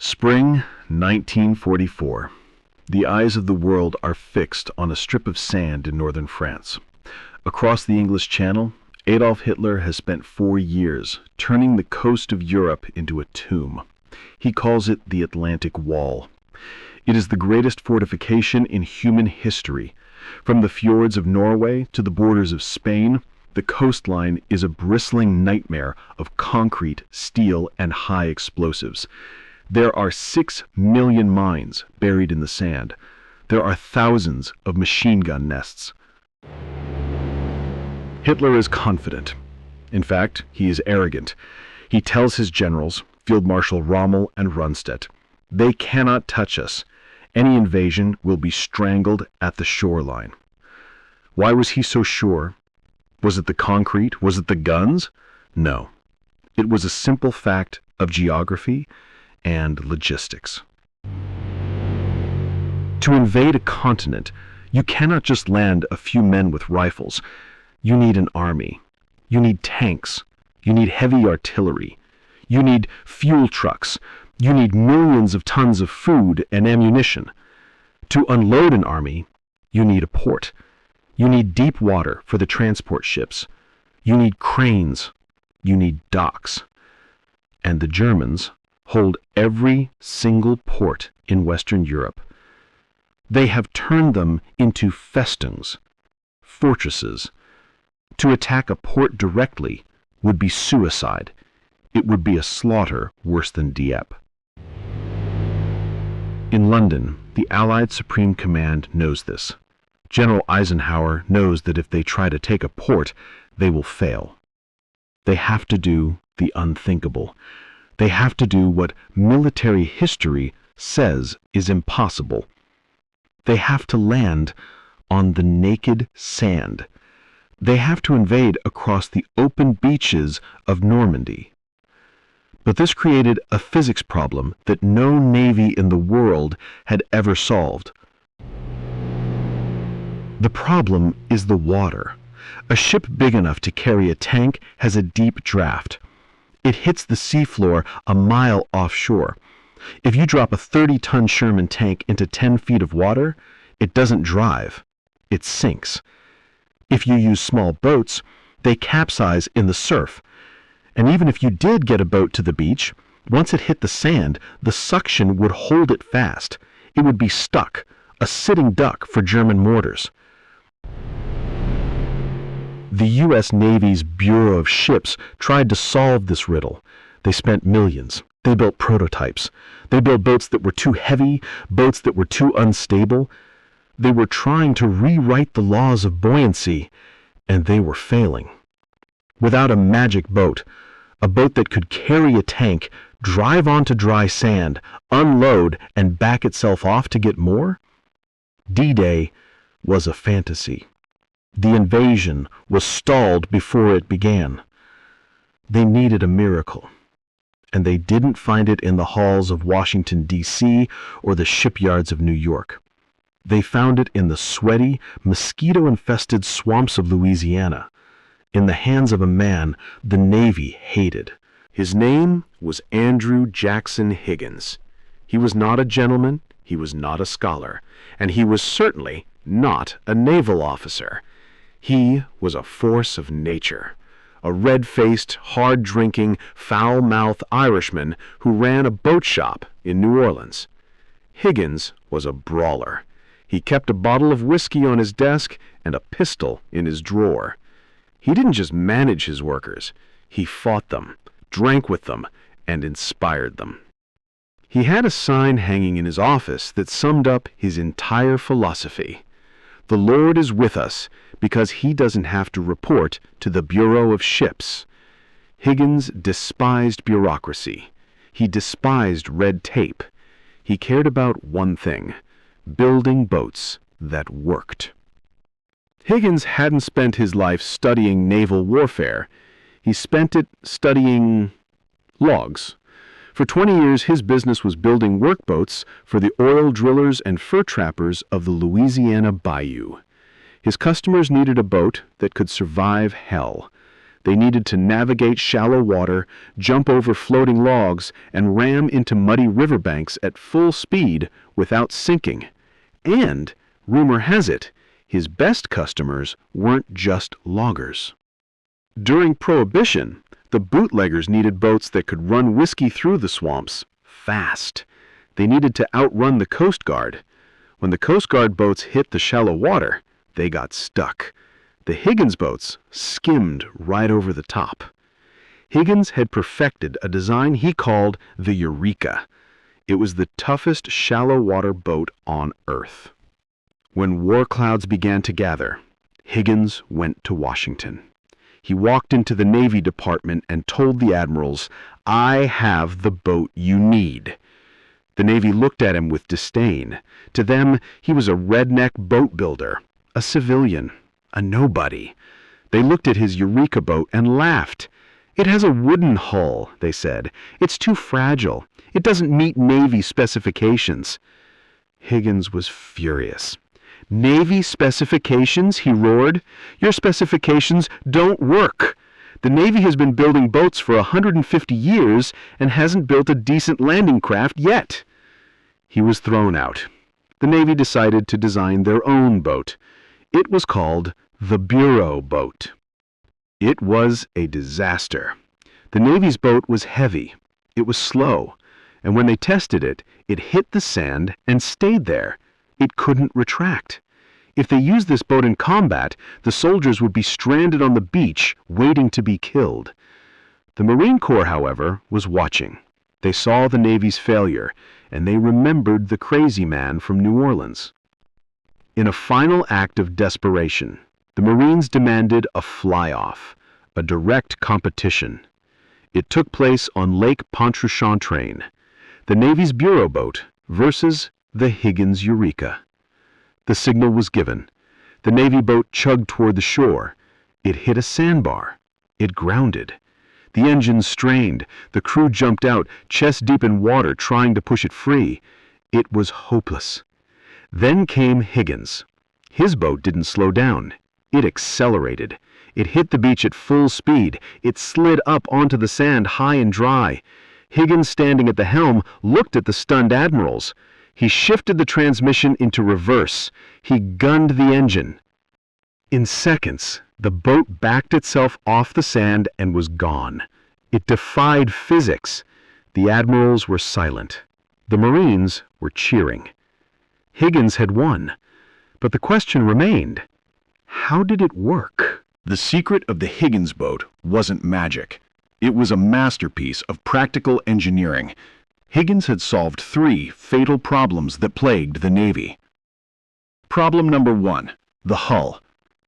Spring 1944. The eyes of the world are fixed on a strip of sand in northern France. Across the English Channel, Adolf Hitler has spent 4 years turning the coast of Europe into a tomb. He calls it the Atlantic Wall. It is the greatest fortification in human history. From the fjords of Norway to the borders of Spain, the coastline is a bristling nightmare of concrete, steel, and high explosives. There are 6 million mines buried in the sand. There are thousands of machine gun nests. Hitler is confident. In fact, he is arrogant. He tells his generals, Field Marshal Rommel and Rundstedt, "They cannot touch us. Any invasion will be strangled at the shoreline." Why was he so sure? Was it the concrete? Was it the guns? No. It was a simple fact of geography and logistics. To invade a continent, you cannot just land a few men with rifles. You need an army. You need tanks. You need heavy artillery. You need fuel trucks. You need millions of tons of food and ammunition. To unload an army, you need a port. You need deep water for the transport ships. You need cranes. You need docks. And the Germans hold every single port in Western Europe. They have turned them into festings, fortresses. To attack a port directly would be suicide. It would be a slaughter worse than Dieppe. In London, the Allied Supreme Command knows this. General Eisenhower knows that if they try to take a port, they will fail. They have to do the unthinkable. They have to do what military history says is impossible. They have to land on the naked sand. They have to invade across the open beaches of Normandy. But this created a physics problem that no navy in the world had ever solved. The problem is the water. A ship big enough to carry a tank has a deep draft. It hits the seafloor a mile offshore. If you drop a 30-ton Sherman tank into 10 feet of water, it doesn't drive. It sinks. If you use small boats, they capsize in the surf. And even if you did get a boat to the beach, once it hit the sand, the suction would hold it fast. It would be stuck, a sitting duck for German mortars. The U.S. Navy's Bureau of Ships tried to solve this riddle. They spent millions. They built prototypes. They built boats that were too heavy, boats that were too unstable. They were trying to rewrite the laws of buoyancy, and they were failing. Without a magic boat, a boat that could carry a tank, drive onto dry sand, unload, and back itself off to get more, D-Day was a fantasy. The invasion was stalled before it began. They needed a miracle, and they didn't find it in the halls of Washington, D.C. or the shipyards of New York. They found it in the sweaty, mosquito-infested swamps of Louisiana, in the hands of a man the Navy hated. His name was Andrew Jackson Higgins. He was not a gentleman, he was not a scholar, and he was certainly not a naval officer. He was a force of nature, a red-faced, hard-drinking, foul-mouthed Irishman who ran a boat shop in New Orleans. Higgins was a brawler. He kept a bottle of whiskey on his desk and a pistol in his drawer. He didn't just manage his workers. He fought them, drank with them, and inspired them. He had a sign hanging in his office that summed up his entire philosophy. The Lord is with us because he doesn't have to report to the Bureau of Ships. Higgins despised bureaucracy. He despised red tape. He cared about one thing: building boats that worked. Higgins hadn't spent his life studying naval warfare. He spent it studying logs. For 20 years, his business was building workboats for the oil drillers and fur trappers of the Louisiana bayou. His customers needed a boat that could survive hell. They needed to navigate shallow water, jump over floating logs, and ram into muddy riverbanks at full speed without sinking. And, rumor has it, his best customers weren't just loggers. During Prohibition, the bootleggers needed boats that could run whiskey through the swamps fast. They needed to outrun the Coast Guard. When the Coast Guard boats hit the shallow water, they got stuck. The Higgins boats skimmed right over the top. Higgins had perfected a design he called the Eureka. It was the toughest shallow water boat on Earth. When war clouds began to gather, Higgins went to Washington. He walked into the Navy Department and told the admirals, "I have the boat you need." The Navy looked at him with disdain. To them, he was a redneck boat builder, a civilian, a nobody. They looked at his Eureka boat and laughed. "It has a wooden hull," they said. "It's too fragile. It doesn't meet Navy specifications." Higgins was furious. "Navy specifications?" he roared. "Your specifications don't work. The Navy has been building boats for 150 years and hasn't built a decent landing craft yet." He was thrown out. The Navy decided to design their own boat. It was called the Bureau Boat. It was a disaster. The Navy's boat was heavy. It was slow, and when they tested it, it hit the sand and stayed there. It couldn't retract. If they used this boat in combat, the soldiers would be stranded on the beach, waiting to be killed. The Marine Corps, however, was watching. They saw the Navy's failure, and they remembered the crazy man from New Orleans. In a final act of desperation, the Marines demanded a fly-off, a direct competition. It took place on Lake Pontchartrain, the Navy's Bureau Boat versus the Higgins Eureka. The signal was given. The Navy boat chugged toward the shore. It hit a sandbar. It grounded. The engines strained. The crew jumped out, chest deep in water, trying to push it free. It was hopeless. Then came Higgins. His boat didn't slow down. It accelerated. It hit the beach at full speed. It slid up onto the sand high and dry. Higgins, standing at the helm, looked at the stunned admirals. He shifted the transmission into reverse. He gunned the engine. In seconds, the boat backed itself off the sand and was gone. It defied physics. The admirals were silent. The Marines were cheering. Higgins had won. But the question remained, how did it work? The secret of the Higgins boat wasn't magic. It was a masterpiece of practical engineering. Higgins had solved 3 fatal problems that plagued the Navy. Problem number 1, the hull.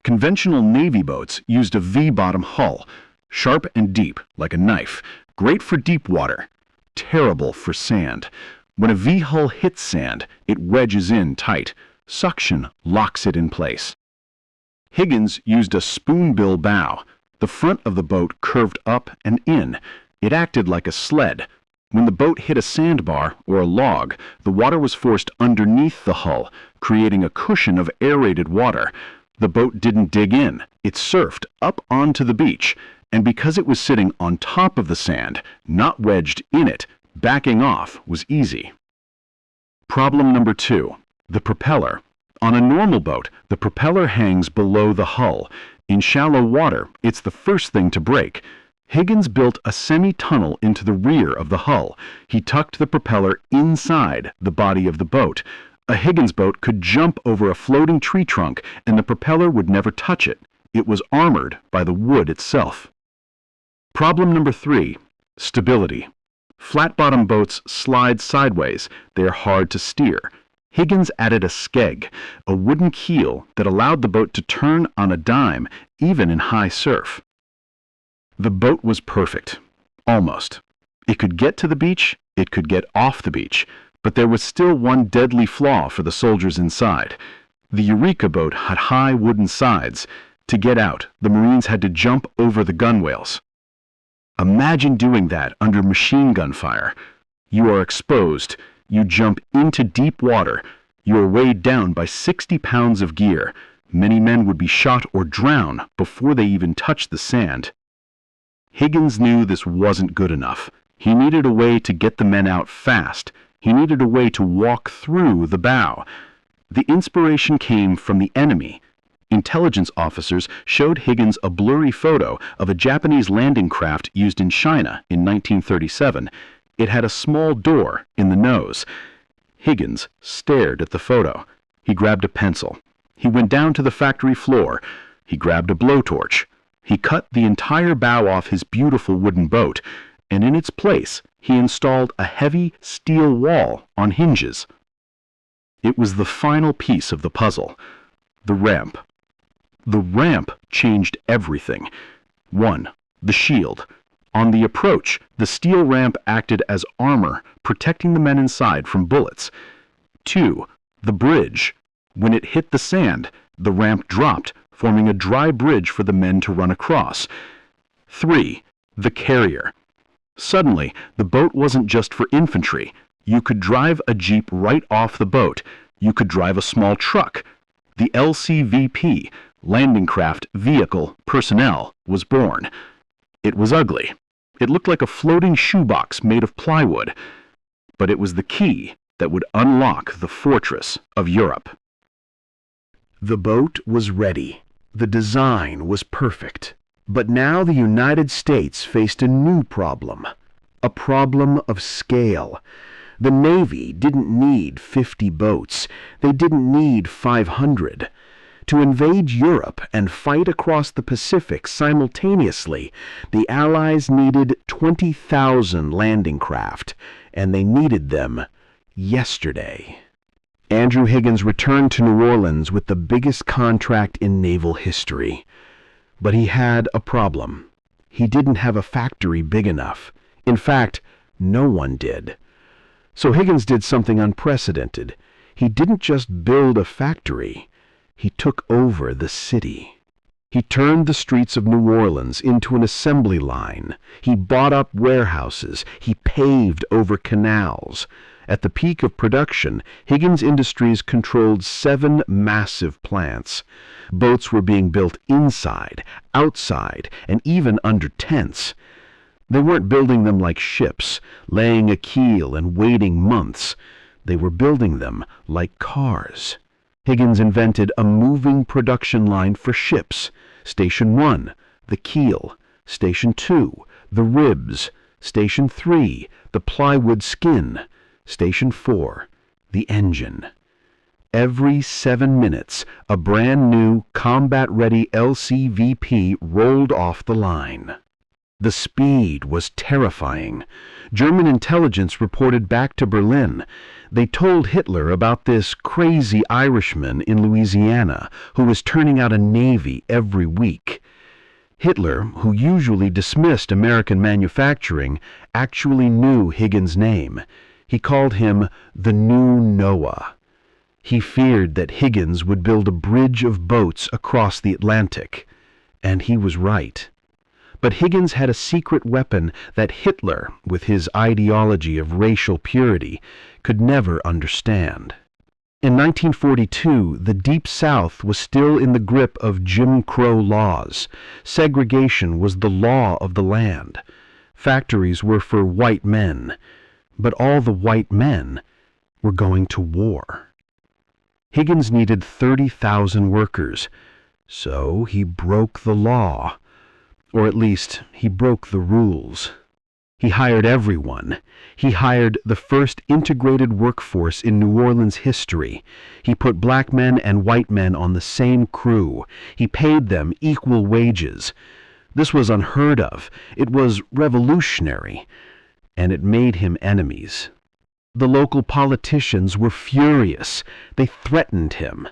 Conventional Navy boats used a V-bottom hull, sharp and deep like a knife, great for deep water, terrible for sand. When a V-hull hits sand, it wedges in tight. Suction locks it in place. Higgins used a spoonbill bow. The front of the boat curved up and in. It acted like a sled. When the boat hit a sandbar or a log, the water was forced underneath the hull, creating a cushion of aerated water. The boat didn't dig in. It surfed up onto the beach, and because it was sitting on top of the sand, not wedged in it, backing off was easy. Problem number 2, the propeller. On a normal boat, the propeller hangs below the hull. In shallow water, it's the first thing to break. Higgins built a semi-tunnel into the rear of the hull. He tucked the propeller inside the body of the boat. A Higgins boat could jump over a floating tree trunk, and the propeller would never touch it. It was armored by the wood itself. Problem number 3, stability. Flat-bottom boats slide sideways. They are hard to steer. Higgins added a skeg, a wooden keel that allowed the boat to turn on a dime, even in high surf. The boat was perfect. Almost. It could get to the beach, it could get off the beach, but there was still one deadly flaw for the soldiers inside. The Eureka boat had high wooden sides. To get out, the Marines had to jump over the gunwales. Imagine doing that under machine gun fire. You are exposed. You jump into deep water. You are weighed down by 60 pounds of gear. Many men would be shot or drown before they even touch the sand. Higgins knew this wasn't good enough. He needed a way to get the men out fast. He needed a way to walk through the bow. The inspiration came from the enemy. Intelligence officers showed Higgins a blurry photo of a Japanese landing craft used in China in 1937. It had a small door in the nose. Higgins stared at the photo. He grabbed a pencil. He went down to the factory floor. He grabbed a blowtorch. He cut the entire bow off his beautiful wooden boat, and in its place he installed a heavy steel wall on hinges. It was the final piece of the puzzle, the ramp. The ramp changed everything. 1. The shield. On the approach, the steel ramp acted as armor, protecting the men inside from bullets. 2. The bridge. When it hit the sand, the ramp dropped, forming a dry bridge for the men to run across. 3. The carrier. Suddenly, the boat wasn't just for infantry. You could drive a jeep right off the boat. You could drive a small truck. The LCVP, Landing Craft Vehicle Personnel, was born. It was ugly. It looked like a floating shoebox made of plywood. But it was the key that would unlock the fortress of Europe. The boat was ready. The design was perfect. But now the United States faced a new problem, a problem of scale. The Navy didn't need 50 boats. They didn't need 500. To invade Europe and fight across the Pacific simultaneously, the Allies needed 20,000 landing craft, and they needed them yesterday. Andrew Higgins returned to New Orleans with the biggest contract in naval history. But he had a problem. He didn't have a factory big enough. In fact, no one did. So Higgins did something unprecedented. He didn't just build a factory. He took over the city. He turned the streets of New Orleans into an assembly line. He bought up warehouses. He paved over canals. At the peak of production, Higgins Industries controlled 7 massive plants. Boats were being built inside, outside, and even under tents. They weren't building them like ships, laying a keel and waiting months. They were building them like cars. Higgins invented a moving production line for ships. Station 1, the keel. Station 2, the ribs. Station 3, the plywood skin. Station 4, the engine. Every 7 minutes, a brand new combat-ready LCVP rolled off the line. The speed was terrifying. German intelligence reported back to Berlin. They told Hitler about this crazy Irishman in Louisiana who was turning out a navy every week. Hitler, who usually dismissed American manufacturing, actually knew Higgins' name. He called him the new Noah. He feared that Higgins would build a bridge of boats across the Atlantic. And he was right. But Higgins had a secret weapon that Hitler, with his ideology of racial purity, could never understand. In 1942, the Deep South was still in the grip of Jim Crow laws. Segregation was the law of the land. Factories were for white men. But all the white men were going to war. Higgins needed 30,000 workers, so he broke the law. Or at least, he broke the rules. He hired everyone. He hired the first integrated workforce in New Orleans history. He put black men and white men on the same crew. He paid them equal wages. This was unheard of. It was revolutionary. And it made him enemies. The local politicians were furious. They threatened him.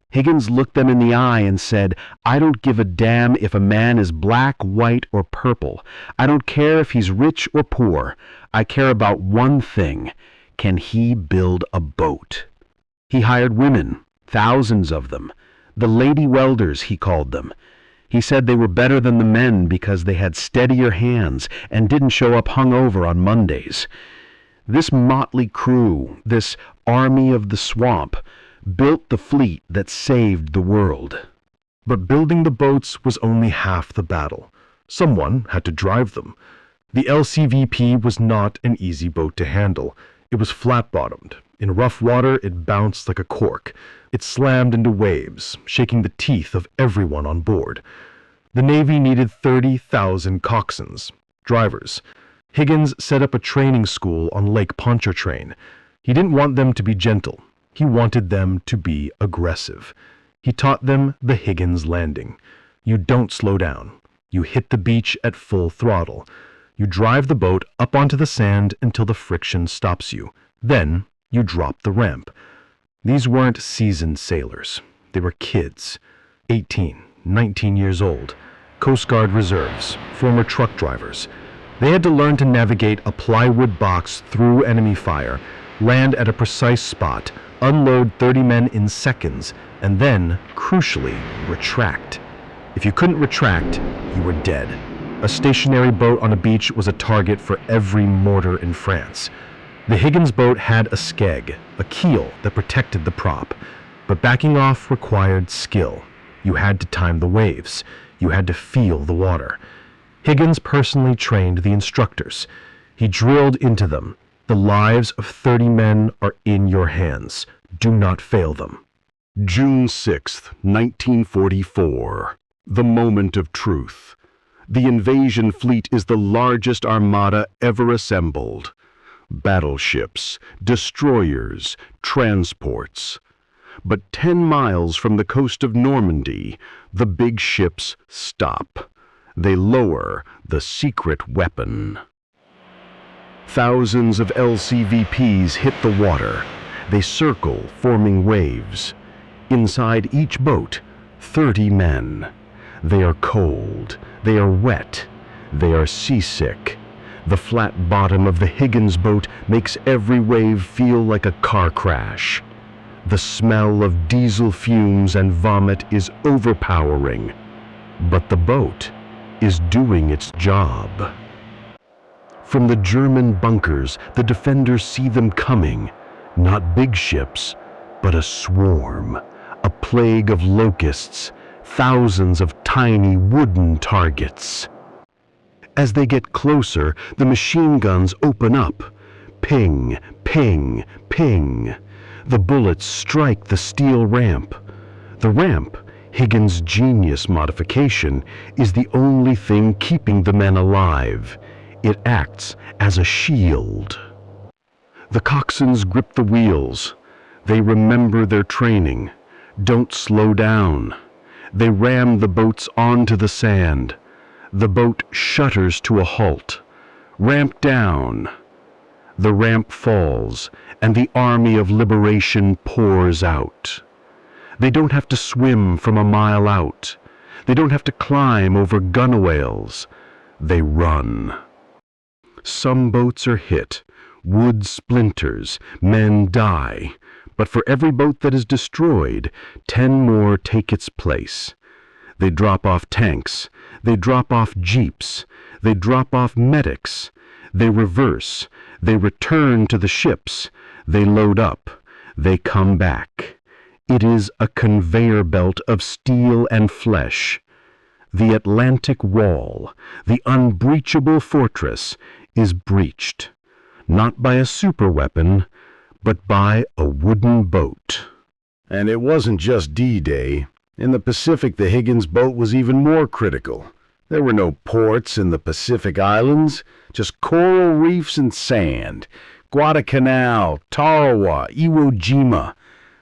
Higgins looked them in the eye and said, "I don't give a damn if a man is black, white, or purple. I don't care if he's rich or poor. I care about one thing. Can he build a boat?" He hired women, thousands of them. The lady welders, he called them. He said they were better than the men because they had steadier hands and didn't show up hungover on Mondays. This motley crew, this army of the swamp, built the fleet that saved the world. But building the boats was only half the battle. Someone had to drive them. The LCVP was not an easy boat to handle. It was flat-bottomed. In rough water, it bounced like a cork. It slammed into waves, shaking the teeth of everyone on board. The Navy needed 30,000 coxswains, drivers. Higgins set up a training school on Lake Pontchartrain. He didn't want them to be gentle. He wanted them to be aggressive. He taught them the Higgins landing. You don't slow down. You hit the beach at full throttle. You drive the boat up onto the sand until the friction stops you. Then you drop the ramp. These weren't seasoned sailors. They were kids, 18, 19 years old, Coast Guard reserves, former truck drivers. They had to learn to navigate a plywood box through enemy fire, land at a precise spot, unload 30 men in seconds, and then, crucially, retract. If you couldn't retract, you were dead. A stationary boat on a beach was a target for every mortar in France. The Higgins boat had a skeg, a keel that protected the prop, but backing off required skill. You had to time the waves. You had to feel the water. Higgins personally trained the instructors. He drilled into them. The lives of 30 men are in your hands. Do not fail them. June 6th, 1944. The moment of truth. The invasion fleet is the largest armada ever assembled. Battleships, destroyers, transports. But 10 miles from the coast of Normandy, the big ships stop. They lower the secret weapon. Thousands of LCVPs hit the water. They circle, forming waves. Inside each boat, 30 men. They are cold. They are wet. They are seasick. The flat bottom of the Higgins boat makes every wave feel like a car crash. The smell of diesel fumes and vomit is overpowering. But the boat is doing its job. From the German bunkers, the defenders see them coming. Not big ships, but a swarm, a plague of locusts, thousands of tiny wooden targets. As they get closer, the machine guns open up. Ping, ping, ping. The bullets strike the steel ramp. The ramp, Higgins' genius modification, is the only thing keeping the men alive. It acts as a shield. The coxswains grip the wheels. They remember their training. Don't slow down. They ram the boats onto the sand. The boat shutters to a halt. Ramp down. The ramp falls, and the army of liberation pours out. They don't have to swim from a mile out. They don't have to climb over gunwales. They run. Some boats are hit. Wood splinters. Men die. But for every boat that is destroyed, 10 more take its place. They drop off tanks. They drop off jeeps. They drop off medics. They reverse. They return to the ships. They load up. They come back. It is a conveyor belt of steel and flesh. The Atlantic Wall, the unbreachable fortress, is breached. Not by a superweapon, but by a wooden boat. And it wasn't just D-Day. In the Pacific, the Higgins boat was even more critical. There were no ports in the Pacific Islands, just coral reefs and sand. Guadalcanal, Tarawa, Iwo Jima.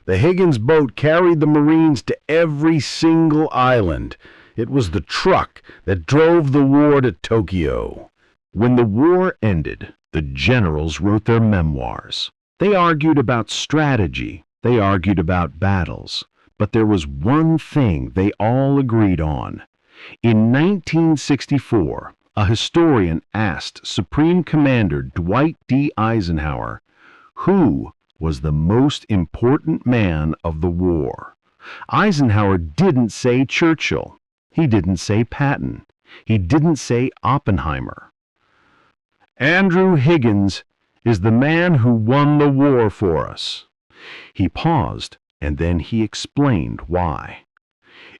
The Higgins boat carried the Marines to every single island. It was the truck that drove the war to Tokyo. When the war ended, the generals wrote their memoirs. They argued about strategy. They argued about battles. But there was one thing they all agreed on. In 1964, a historian asked Supreme Commander Dwight D. Eisenhower who was the most important man of the war. Eisenhower didn't say Churchill. He didn't say Patton. He didn't say Oppenheimer. Andrew Higgins is the man who won the war for us. He paused, and then he explained why.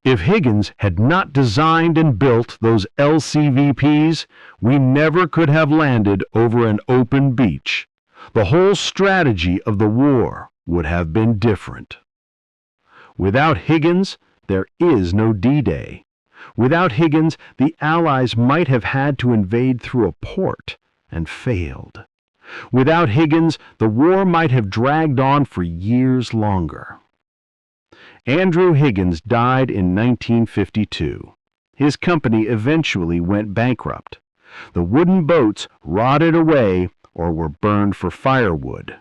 If Higgins had not designed and built those LCVPs, we never could have landed over an open beach. The whole strategy of the war would have been different. Without Higgins, there is no D-Day. Without Higgins, the Allies might have had to invade through a port and failed. Without Higgins, the war might have dragged on for years longer. Andrew Higgins died in 1952. His company eventually went bankrupt. The wooden boats rotted away or were burned for firewood.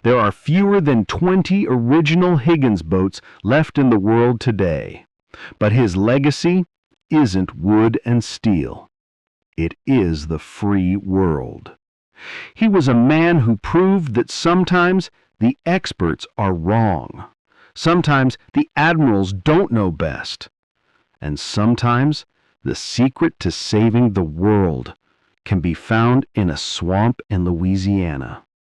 There are fewer than 20 original Higgins boats left in the world today. But his legacy isn't wood and steel. It is the free world. He was a man who proved that sometimes the experts are wrong. Sometimes the admirals don't know best. And sometimes the secret to saving the world can be found in a swamp in Louisiana.